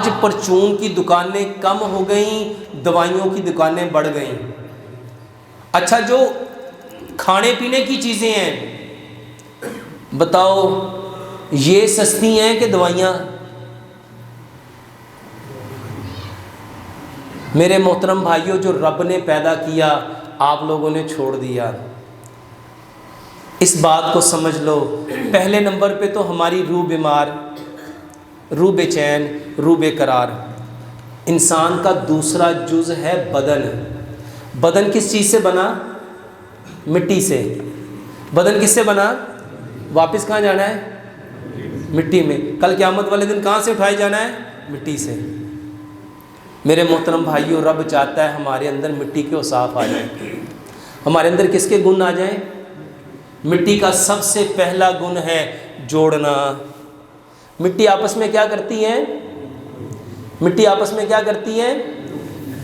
آج پرچون کی دکانیں کم ہو گئیں، دوائیوں کی دکانیں بڑھ گئیں۔ اچھا، جو کھانے پینے کی چیزیں ہیں بتاؤ یہ سستی ہیں کہ دوائیاں؟ میرے محترم بھائیوں، جو رب نے پیدا کیا آپ لوگوں نے چھوڑ دیا۔ اس بات کو سمجھ لو، پہلے نمبر پہ تو ہماری روح بیمار، روح بے چین، روح بے قرار۔ انسان کا دوسرا جز ہے بدن۔ بدن کس چیز سے بنا؟ مٹی سے۔ بدن کس سے بنا؟ واپس کہاں جانا ہے؟ مٹی میں۔ کل قیامت والے دن کہاں سے اٹھائے جانا ہے؟ مٹی سے۔ میرے محترم بھائیوں، رب چاہتا ہے ہمارے اندر مٹی کے اوصاف آ جائیں، ہمارے اندر کس کے گن آ جائیں؟ مٹی کا سب سے پہلا گن ہے جوڑنا۔ مٹی آپس میں کیا کرتی ہے؟ مٹی آپس میں کیا کرتی ہے؟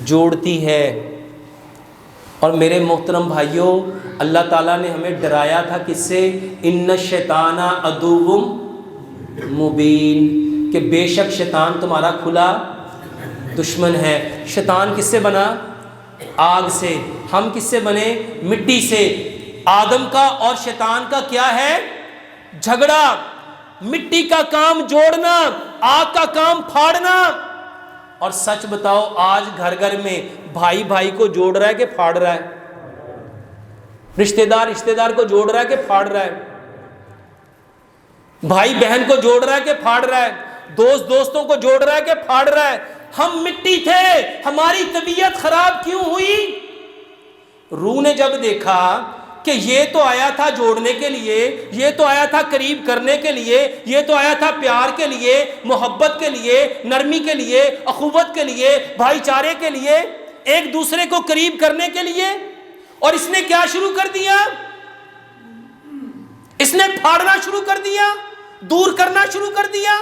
جوڑتی ہے۔ اور میرے محترم بھائیوں، اللہ تعالیٰ نے ہمیں ڈرایا تھا کس سے؟ ان الشیطان عدو مبین، کہ بے شک شیطان تمہارا کھلا دشمن ہے۔ شیطان کس سے بنا؟ آگ سے۔ ہم کس سے بنے؟ مٹی سے۔ آدم کا اور شیطان کا کیا ہے؟ جھگڑا۔ مٹی کا کام جوڑنا، آگ کا کام پھاڑنا۔ اور سچ بتاؤ، آج گھر گھر میں بھائی بھائی کو جوڑ رہا ہے کہ پھاڑ رہا ہے؟ رشتہ دار کو جوڑ رہا ہے کہ پھاڑ رہا ہے؟ بھائی بہن کو جوڑ رہا ہے کہ پھاڑ رہا ہے؟ دوستوں کو جوڑ رہا ہے کہ پھاڑ رہا ہے؟ ہم مٹی تھے، ہماری طبیعت خراب کیوں ہوئی؟ روح نے جب دیکھا کہ یہ تو آیا تھا جوڑنے کے لیے، یہ تو آیا تھا قریب کرنے کے لیے، یہ تو آیا تھا پیار کے لیے، محبت کے لیے، نرمی کے لیے، اخوت کے لیے، بھائی چارے کے لیے، ایک دوسرے کو قریب کرنے کے لیے، اور اس نے کیا شروع کر دیا؟ اس نے پھاڑنا شروع کر دیا، دور کرنا شروع کر دیا۔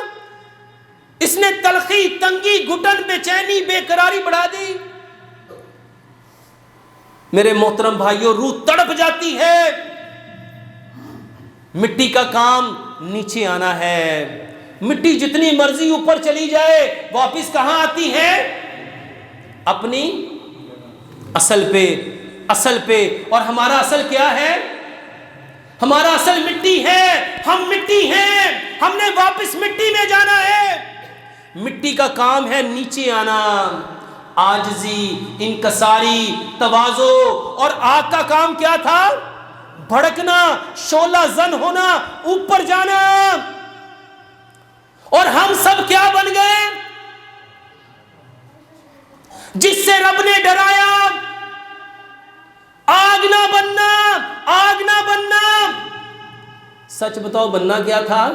اس نے تلخی، تنگی، گھٹن، بے چینی، بے قراری بڑھا دی۔ میرے محترم بھائیوں، روح تڑپ جاتی ہے۔ مٹی کا کام نیچے آنا ہے۔ مٹی جتنی مرضی اوپر چلی جائے واپس کہاں آتی ہے؟ اپنی اصل پہ۔ اور ہمارا اصل کیا ہے؟ ہمارا اصل مٹی ہے۔ ہم مٹی ہیں، ہم نے واپس مٹی میں جانا ہے۔ مٹی کا کام ہے نیچے آنا، عاجزی، انکساری، تواضع۔ اور آگ کا کام کیا تھا؟ بھڑکنا، شعلہ زن ہونا، اوپر جانا۔ اور ہم سب کیا بن گئے؟ جس سے رب نے ڈرایا، آگ نہ بننا، آگ نہ بننا۔ سچ بتاؤ، بننا کیا تھا؟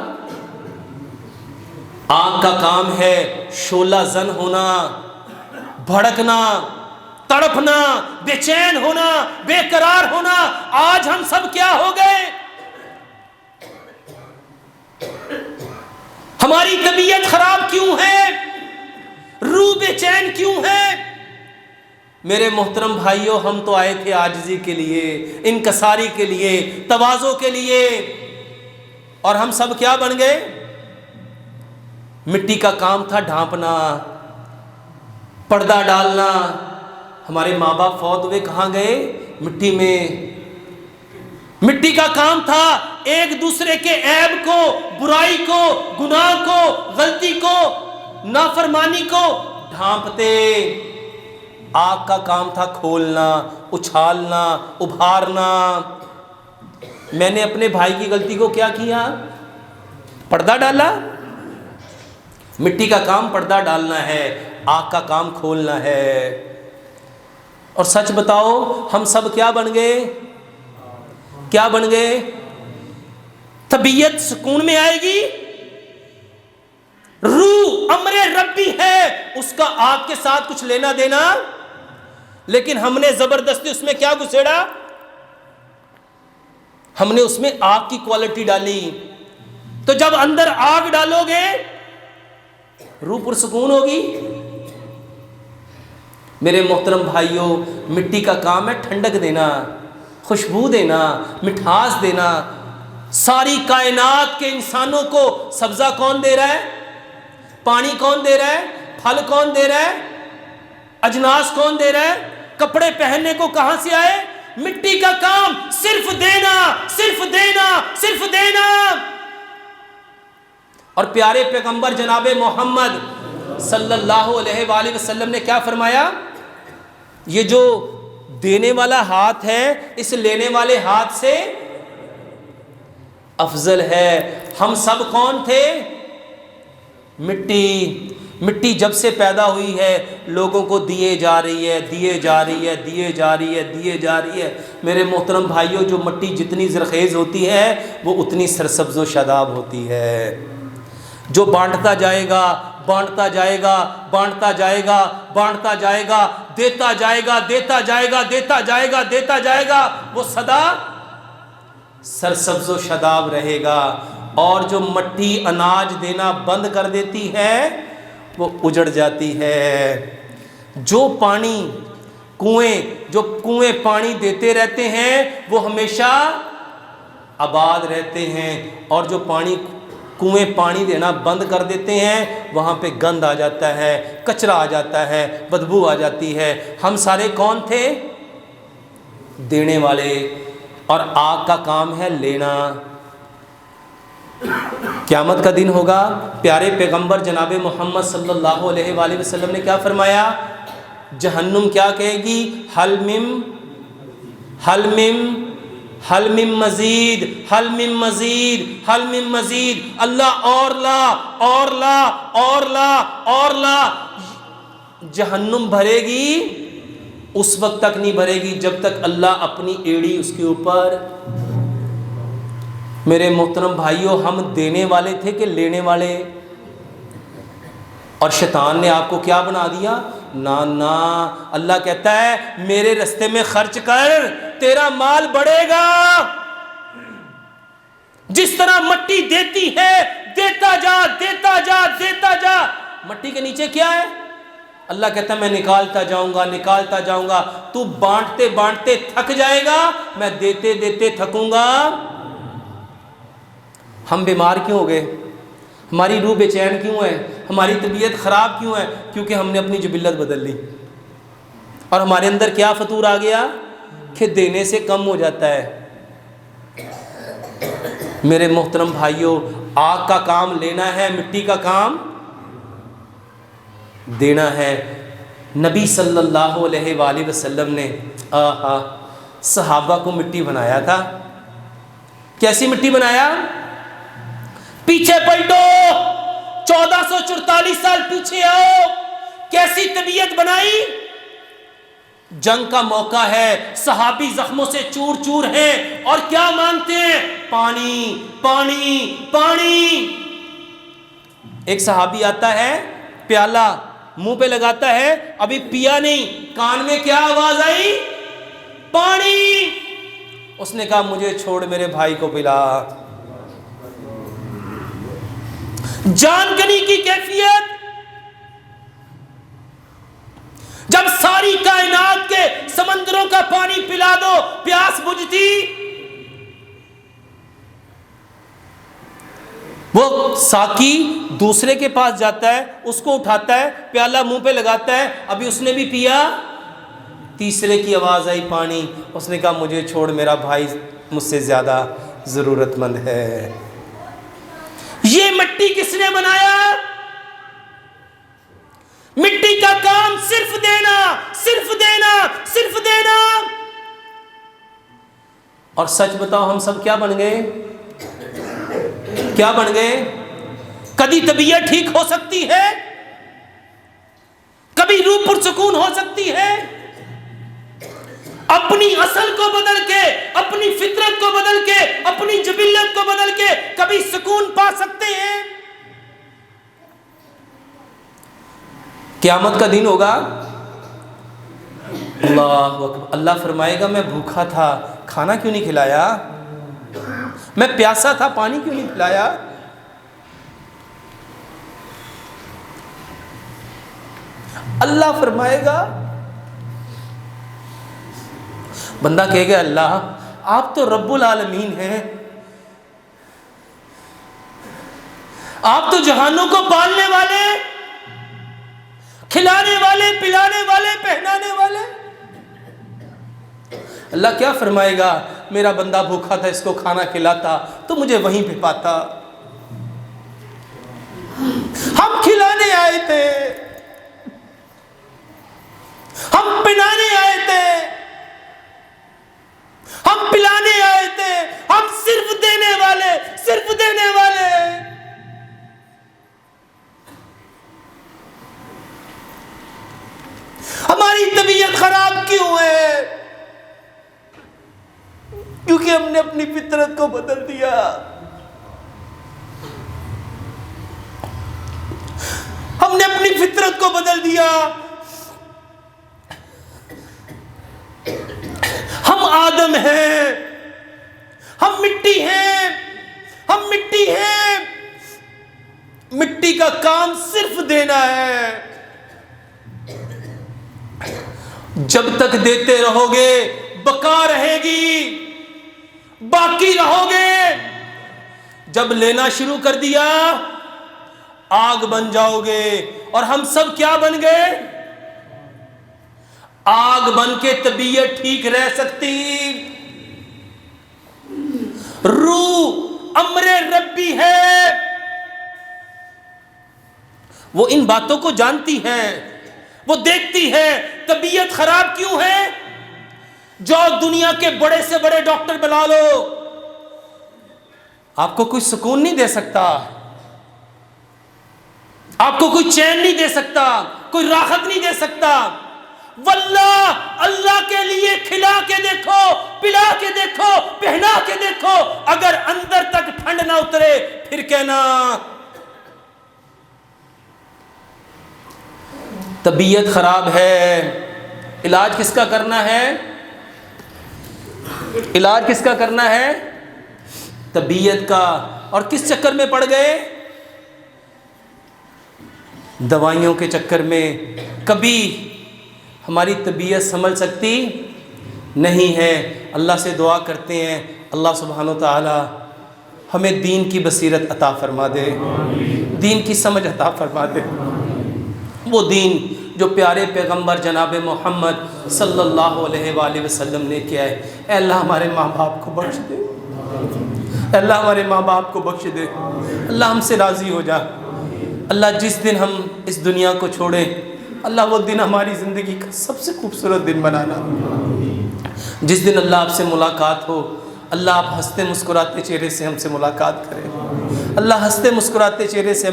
آگ کا کام ہے شعلہ زن ہونا، بھڑکنا، تڑپنا، بے چین ہونا، بے قرار ہونا۔ آج ہم سب کیا ہو گئے؟ ہماری طبیعت خراب کیوں ہے؟ روح بے چین کیوں ہے؟ میرے محترم بھائیوں، ہم تو آئے تھے عاجزی کے لیے، انکساری کے لیے، تواضع کے لیے، اور ہم سب کیا بن گئے؟ مٹی کا کام تھا ڈھانپنا، پردہ ڈالنا۔ ہمارے ماں باپ فوت ہوئے، کہاں گئے؟ مٹی میں۔ مٹی کا کام تھا ایک دوسرے کے عیب کو، برائی کو، گناہ کو، غلطی کو، نافرمانی کو ڈھانپتے۔ آگ کا کام تھا کھولنا، اچھالنا، ابھارنا۔ میں نے اپنے بھائی کی غلطی کو کیا کیا؟ پردہ ڈالا۔ مٹی کا کام پردہ ڈالنا ہے، آگ کا کام کھولنا ہے۔ اور سچ بتاؤ، ہم سب کیا بن گئے؟ کیا بن گئے؟ طبیعت سکون میں آئے گی، روح امر ربی ہے، اس کا آگ کے ساتھ کچھ لینا دینا، لیکن ہم نے زبردستی اس میں کیا گھسیڑا؟ ہم نے اس میں آگ کی کوالٹی ڈالی۔ تو جب اندر آگ ڈالو گے روح پرسکون ہوگی۔ میرے محترم بھائیوں، مٹی کا کام ہے ٹھنڈک دینا، خوشبو دینا، مٹھاس دینا۔ ساری کائنات کے انسانوں کو سبزہ کون دے رہا ہے؟ پانی کون دے رہا ہے؟ پھل کون دے رہا ہے؟ اجناس کون دے رہا ہے؟ کپڑے پہننے کو کہاں سے آئے؟ مٹی کا کام، صرف دینا، صرف دینا، صرف دینا۔ اور پیارے پیغمبر جناب محمد صلی اللہ علیہ وآلہ وسلم نے کیا فرمایا؟ یہ جو دینے والا ہاتھ ہے اس لینے والے ہاتھ سے افضل ہے۔ ہم سب کون تھے؟ مٹی۔ مٹی جب سے پیدا ہوئی ہے لوگوں کو دیے جا رہی ہے، دیے جا رہی ہے، دیے جا رہی ہے، دیے جا رہی ہے۔ میرے محترم بھائیوں، جو مٹی جتنی زرخیز ہوتی ہے وہ اتنی سرسبز و شاداب ہوتی ہے۔ جو بانٹتا جائے گا، بانٹتا جائے گا، بانٹتا جائے گا، بانٹتا جائے گا، دیتا جائے گا، دیتا جائے گا، دیتا جائے گا، دیتا جائے گا، وہ سدا سرسبز و شاداب رہے گا۔ اور جو مٹی اناج دینا بند کر دیتی ہے وہ اجڑ جاتی ہے۔ جو کنویں پانی دیتے رہتے ہیں وہ ہمیشہ آباد رہتے ہیں، اور جو کنویں پانی دینا بند کر دیتے ہیں وہاں پہ گند آ جاتا ہے، کچرا آ جاتا ہے، بدبو آ جاتی ہے۔ ہم سارے کون تھے؟ دینے والے۔ اور آگ کا کام ہے لینا۔ قیامت کا دن ہوگا، پیارے پیغمبر جناب محمد صلی اللہ علیہ وآلہ وسلم نے کیا فرمایا؟ جہنم کیا کہے گی؟ حل من مزید، حل من مزید، حل من مزید، اللہ اور لا، اور لا، اور لا، اور لا۔ جہنم بھرے گی، اس وقت تک نہیں بھرے گی جب تک اللہ اپنی ایڑی اس کے اوپر۔ میرے محترم بھائیوں، ہم دینے والے تھے کہ لینے والے؟ اور شیطان نے آپ کو کیا بنا دیا؟ نا، اللہ کہتا ہے میرے رستے میں خرچ کر، تیرا مال بڑھے گا۔ جس طرح مٹی دیتی ہے، دیتا جا، دیتا جا، دیتا جا۔ مٹی کے نیچے کیا ہے؟ اللہ کہتا ہے میں نکالتا جاؤں گا، نکالتا جاؤں گا۔ تو بانٹتے بانٹتے تھک جائے گا، میں دیتے دیتے تھکوں گا۔ ہم بیمار کیوں ہو گئے؟ ہماری روح بے چین کیوں ہے؟ ہماری طبیعت خراب کیوں ہے؟ کیونکہ ہم نے اپنی جبلت بدل لی، اور ہمارے اندر کیا فطور آ گیا کہ دینے سے کم ہو جاتا ہے۔ میرے محترم بھائیوں، آگ کا کام لینا ہے، مٹی کا کام دینا ہے۔ نبی صلی اللہ علیہ وآلہ وسلم نے صحابہ کو مٹی بنایا تھا۔ کیسی مٹی بنایا؟ پیچھے پلٹو، 1444 سال پیچھے آؤ، کیسی طبیعت بنائی؟ جنگ کا موقع ہے، صحابی زخموں سے چور چور ہیں، اور کیا مانگتے ہیں؟ پانی، پانی، پانی۔ ایک صحابی آتا ہے، پیالہ منہ پہ لگاتا ہے، ابھی پیا نہیں، کان میں کیا آواز آئی؟ پانی۔ اس نے کہا مجھے چھوڑ، میرے بھائی کو پلا۔ جان کنی کی کیفیت، جب ساری کائنات کے سمندروں کا پانی پلا دو، پیاس بجھتی؟ وہ ساقی دوسرے کے پاس جاتا ہے، اس کو اٹھاتا ہے، پیالہ منہ پہ لگاتا ہے، ابھی اس نے بھی پیا، تیسرے کی آواز آئی پانی۔ اس نے کہا مجھے چھوڑ، میرا بھائی مجھ سے زیادہ ضرورت مند ہے۔ یہ مٹی کس نے بنایا؟ مٹی کا کام صرف دینا، صرف دینا، صرف دینا۔ اور سچ بتاؤ، ہم سب کیا بن گئے؟ کیا بن گئے؟ کبھی طبیعت ٹھیک ہو سکتی ہے، کبھی روح پرسکون ہو سکتی ہے، اپنی اصل کو بدل کے، اپنی فطرت کو بدل کے، اپنی جبلت کو بدل کے کبھی سکون پا سکتے ہیں۔ قیامت کا دن ہوگا، اللہ اکبر، اللہ فرمائے گا میں بھوکا تھا، کھانا کیوں نہیں کھلایا؟ میں پیاسا تھا، پانی کیوں نہیں پلایا؟ اللہ فرمائے گا، بندہ کہے گا اللہ آپ تو رب العالمین ہیں، آپ تو جہانوں کو پالنے والے، کھلانے والے، پلانے والے، پہنانے والے۔ اللہ کیا فرمائے گا؟ میرا بندہ بھوکا تھا، اس کو کھانا کھلاتا تو مجھے وہیں پہ پاتا۔ ہم کھلانے آئے تھے، ہم پلانے آئے تھے، ہم پلانے آئے تھے، ہم صرف دینے والے، صرف دینے والے۔ ہماری طبیعت خراب کیوں ہے؟ کیونکہ ہم نے اپنی فطرت کو بدل دیا۔ ہم نے اپنی فطرت کو بدل دیا۔ ہم آدم ہیں، ہم مٹی ہیں، ہم مٹی ہیں، مٹی کا کام صرف دینا ہے۔ جب تک دیتے رہو گے بقا رہے گی، باقی رہو گے۔ جب لینا شروع کر دیا آگ بن جاؤ گے۔ اور ہم سب کیا بن گئے؟ آگ بن کے طبیعت ٹھیک رہ سکتی؟ روح امر ربی ہے، وہ ان باتوں کو جانتی ہے، وہ دیکھتی ہے۔ طبیعت خراب کیوں ہے؟ جو دنیا کے بڑے سے بڑے ڈاکٹر بنا لو، آپ کو کوئی سکون نہیں دے سکتا، آپ کو کوئی چین نہیں دے سکتا، کوئی راحت نہیں دے سکتا۔ واللہ اللہ کے لیے کھلا کے دیکھو، پلا کے دیکھو، پہنا کے دیکھو، اگر اندر تک ٹھنڈ نہ اترے پھر کہنا۔ طبیعت خراب ہے، علاج کس کا کرنا ہے؟ علاج کس کا کرنا ہے؟ طبیعت کا۔ اور کس چکر میں پڑ گئے؟ دوائیوں کے چکر میں۔ کبھی ہماری طبیعت سنبھل سکتی نہیں ہے۔ اللہ سے دعا کرتے ہیں اللہ سبحانہ و تعالی ہمیں دین کی بصیرت عطا فرما دے، دین کی سمجھ عطا فرما دے۔ وہ دین جو پیارے پیغمبر جناب محمد صلی اللہ علیہ وآلہ وسلم نے کیا ہے۔ اے اللہ ہمارے ماں باپ کو بخش دے، اے اللہ ہمارے ماں باپ کو بخش دے۔ اللہ ہم سے راضی ہو جا۔ اللہ جس دن ہم اس دنیا کو چھوڑیں، اللہ وہ دن ہماری زندگی کا سب سے خوبصورت دن بنانا۔ جس دن اللہ آپ سے ملاقات ہو، اللہ آپ ہنستے مسکراتے چہرے سے ہم سے ملاقات کریں۔ اللہ ہنستے مسکراتے چہرے سے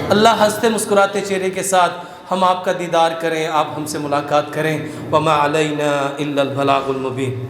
اللہ ہنستے مسکراتے چہرے کے ساتھ ہم آپ کا دیدار کریں، آپ ہم سے ملاقات کریں۔ وما علینا الا البلاغ المبین۔